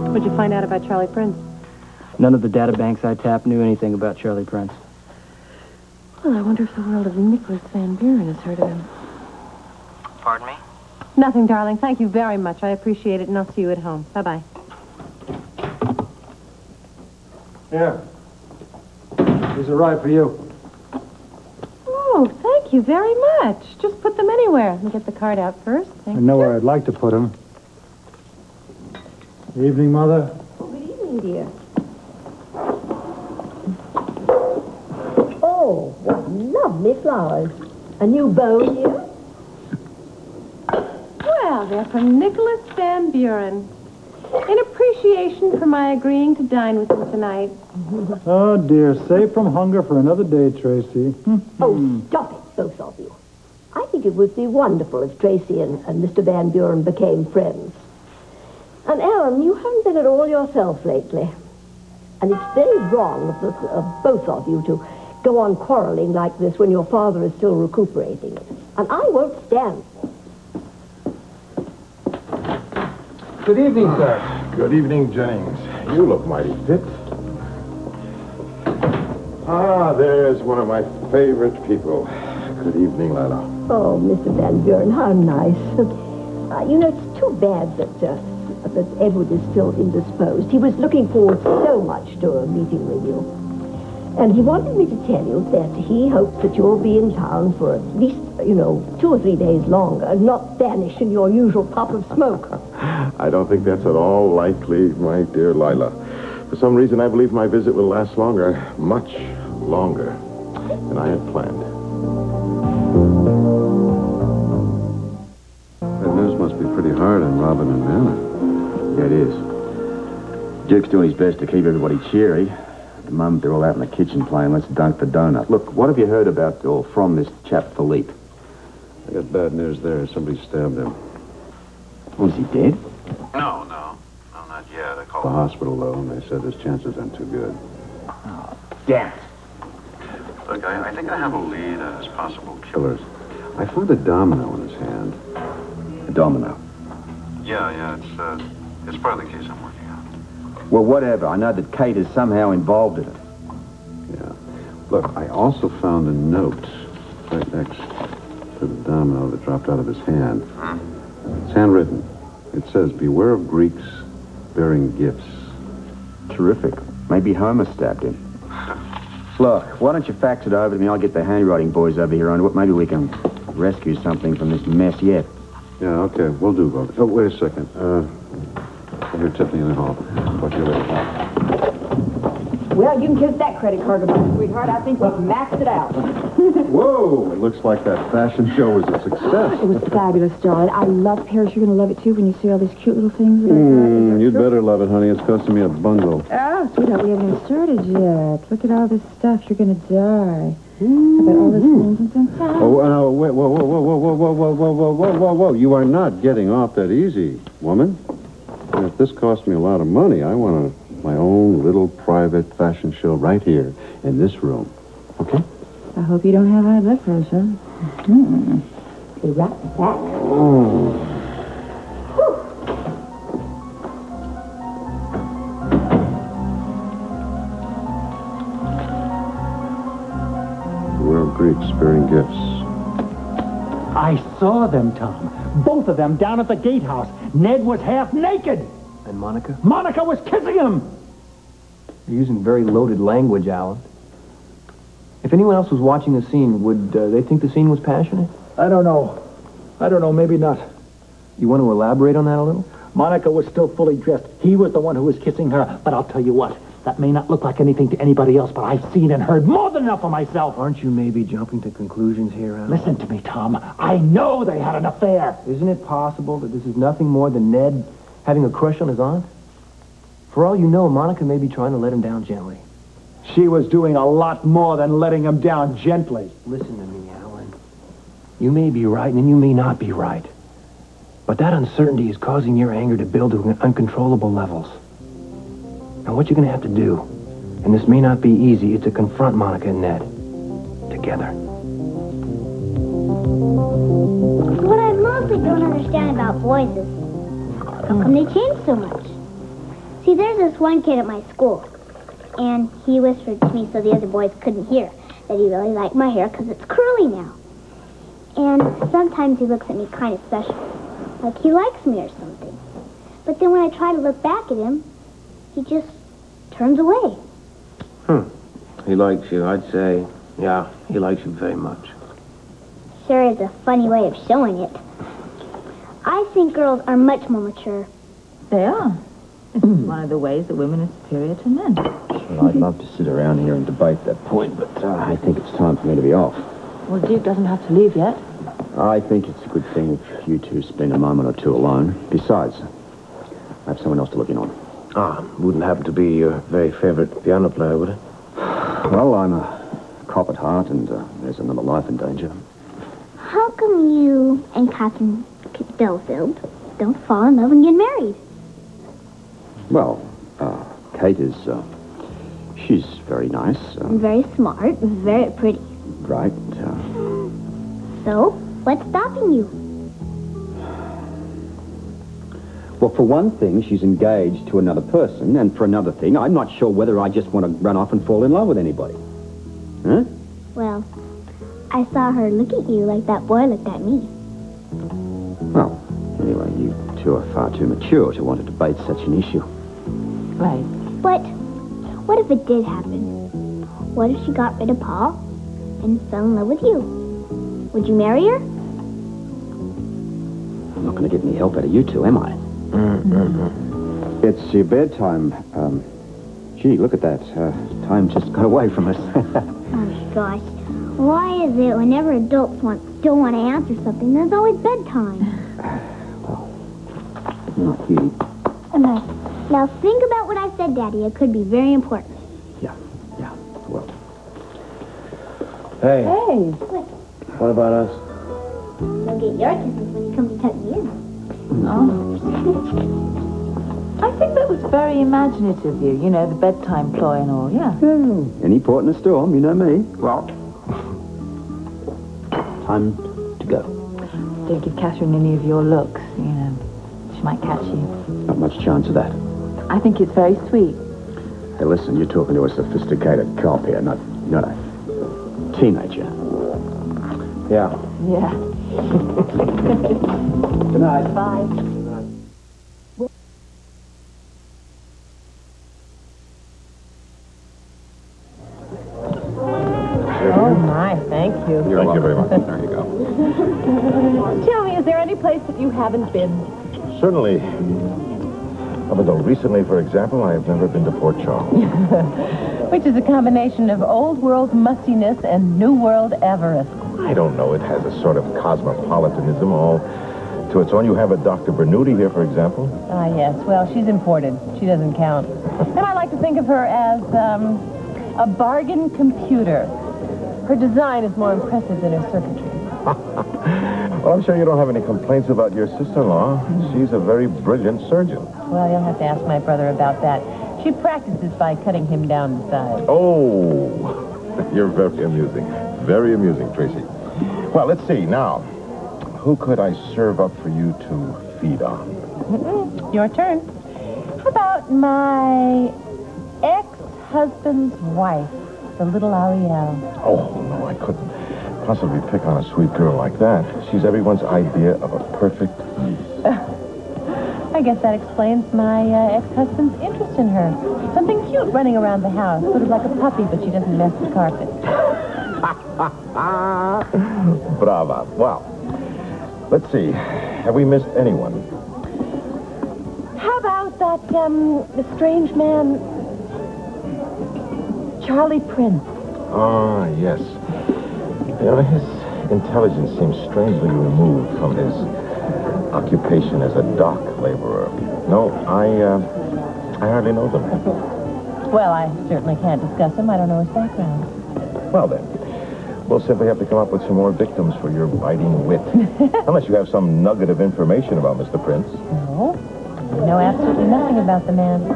What'd you find out about Charlie Prince? None of the databanks I tapped knew anything about Charlie Prince. Well, I wonder if the world of Nicholas Van Buren has heard of him. Pardon me? Nothing, darling. Thank you very much. I appreciate it, and I'll see you at home. Bye-bye. Here. These are right for you. Oh, thank you very much. Just put them anywhere. Let me get the card out first. Thank you. I know where I'd like to put them. Evening, Mother. Good evening, dear. Oh, what lovely flowers. A new bow here? Well, they're from Nicholas Van Buren. In appreciation for my agreeing to dine with him tonight. Oh, dear. Save from hunger for another day, Tracy. Oh, stop it, both of you. I think it would be wonderful if Tracy and Mr. Van Buren became friends. And, Ellen, you haven't been at all yourself lately. And it's very wrong of both of you to go on quarreling like this when your father is still recuperating. And I won't stand for it. Good evening, sir. Good evening, Jennings. You look mighty fit. Ah, there's one of my favorite people. Good evening, Lila. Oh, Mr. Van Buren, how nice. It's too bad that Edward is still indisposed. He was looking forward so much to a meeting with you. And he wanted me to tell you that he hopes that you'll be in town for at least, 2 or 3 days longer, and not vanish in your usual puff of smoke. I don't think that's at all likely, my dear Lila. For some reason, I believe my visit will last longer, much longer, than I had planned. That news must be pretty hard on Robin and Anna. Yeah, it is. Duke's doing his best to keep everybody cheery. At the moment, they're all out in the kitchen playing Let's Dunk the Donut. Look, what have you heard about or from this chap, Philippe? I got bad news there. Somebody stabbed him. Was he dead? No, not yet. I called The hospital, though, and they said his chances aren't too good. Oh, damn it. Look, I think I have a lead as possible killers. I found a domino in his hand. A domino? Yeah, it's part of the case I'm working on. Well, whatever. I know that Kate is somehow involved in it. Yeah. Look, I also found a note right next to the domino that dropped out of his hand. It's handwritten. It says, "Beware of Greeks bearing gifts." Terrific. Maybe Homer stabbed him. Look, why don't you fax it over to me? I'll get the handwriting boys over here on it. Maybe we can rescue something from this mess yet. Yeah, okay, we'll do both. Oh, wait a second. Here, Tiffany in the hall. Talk to you later. Well, you can kiss that credit card goodbye, sweetheart. I think we've maxed it out. Whoa! It looks like that fashion show was a success. It was fabulous, darling. I love Paris. You're going to love it, too, when you see all these cute little things that I got. You'd better love it, honey. It's costing me a bungle. Oh, sweetheart, we haven't even started yet. Look at all this stuff. You're going to die. I got all this things inside. Oh, no, wait, whoa. You are not getting off that easy, woman. And if this costs me a lot of money, I want my own little private fashion show right here in this room. Okay? I hope you don't have high blood pressure. Be right back. Beware of Greeks bearing gifts. I saw them, Tom. Both of them down at the gatehouse. Ned was half naked. And Monica? Monica was kissing him. You're using very loaded language, Alan. If anyone else was watching the scene, would they think the scene was passionate? I don't know. Maybe not. You want to elaborate on that a little? Monica was still fully dressed. He was the one who was kissing her. But I'll tell you what, that may not look like anything to anybody else, but I've seen and heard more than enough for myself. Aren't you maybe jumping to conclusions here, Alan? Listen to me, Tom. I know they had an affair. Isn't it possible that this is nothing more than Ned having a crush on his aunt? For all you know, Monica may be trying to let him down gently. She was doing a lot more than letting him down gently. Listen to me, Alan. You may be right and you may not be right. But that uncertainty is causing your anger to build to uncontrollable levels. Now, what you're going to have to do, and this may not be easy, is to confront Monica and Ned together. What I mostly don't understand about boys is how come they change so much? See, there's this one kid at my school, and he whispered to me so the other boys couldn't hear that he really liked my hair because it's curly now. And sometimes he looks at me kind of special, like he likes me or something. But then when I try to look back at him, he just turns away. He likes you, I'd say. Yeah, he likes you very much. Sure is a funny way of showing it. I think girls are much more mature. They are. It's one of the ways that women are superior to men. Well, I'd love to sit around here and debate that point, but I think it's time for me to be off. Well, Duke doesn't have to leave yet. I think it's a good thing if you two spend a moment or two alone. Besides, I have someone else to look in on. Wouldn't happen to be your very favorite piano player, would it? Well, I'm a cop at heart, and there's another life in danger. How come you and Katherine Delafield don't fall in love and get married? Well, Kate is, she's very nice. Very smart, very pretty. Right. So, what's stopping you? Well, for one thing, she's engaged to another person, and for another thing, I'm not sure whether I just want to run off and fall in love with anybody. Huh? Well, I saw her look at you like that boy looked at me. Well, anyway, you two are far too mature to want to debate such an issue. Right. But what if it did happen? What if she got rid of Paul and fell in love with you? Would you marry her? I'm not going to get any help out of you two, am I? It's your bedtime. Gee, look at that. Time just got away from us. Oh, gosh. Why is it whenever adults don't want to answer something, there's always bedtime? Not you. Now think about what I said, Daddy. It could be very important. Yeah, well. Hey. Hey. What about us? You'll get your kisses when you come to tuck me in. Oh. I think that was very imaginative of you. You know, the bedtime ploy and all, yeah. Any port in a storm, you know me. Well, time to go. Don't give Catherine any of your looks, you know. She might catch you. Not much chance of that. I think it's very sweet. Hey, listen, you're talking to a sophisticated cop here, not a teenager. Yeah. Yeah. Good night. Bye. Oh, my, thank you. Thank you very much. There you go. Tell me, is there any place that you haven't been? Certainly. Although recently, for example, I have never been to Port Charles. Which is a combination of old world mustiness and new world Everest. I don't know. It has a sort of cosmopolitanism all to its own. You have a Dr. Bernuti here, for example. Ah, yes. Well, she's imported. She doesn't count. And I like to think of her as a bargain computer. Her design is more impressive than her circuitry. Well, I'm sure you don't have any complaints about your sister-in-law. She's a very brilliant surgeon. Well, you'll have to ask my brother about that. She practices by cutting him down to size. Oh, you're very amusing. Very amusing, Tracy. Well, let's see. Now, who could I serve up for you to feed on? Your turn. How about my ex-husband's wife, the little Ariel? Oh, no, I couldn't possibly pick on a sweet girl like that. She's everyone's idea of a perfect niece. I guess that explains my ex-husband's interest in her. Something cute running around the house, sort of like a puppy, but she doesn't mess the carpet. Brava. Well, let's see. Have we missed anyone? How about that, the strange man, Charlie Prince? Ah, yes. You know, his intelligence seems strangely removed from his occupation as a dock laborer. No, I hardly know the man. Well, I certainly can't discuss him. I don't know his background. Well, then, we'll simply have to come up with some more victims for your biting wit. Unless you have some nugget of information about Mr. Prince. No, I know absolutely nothing about the man.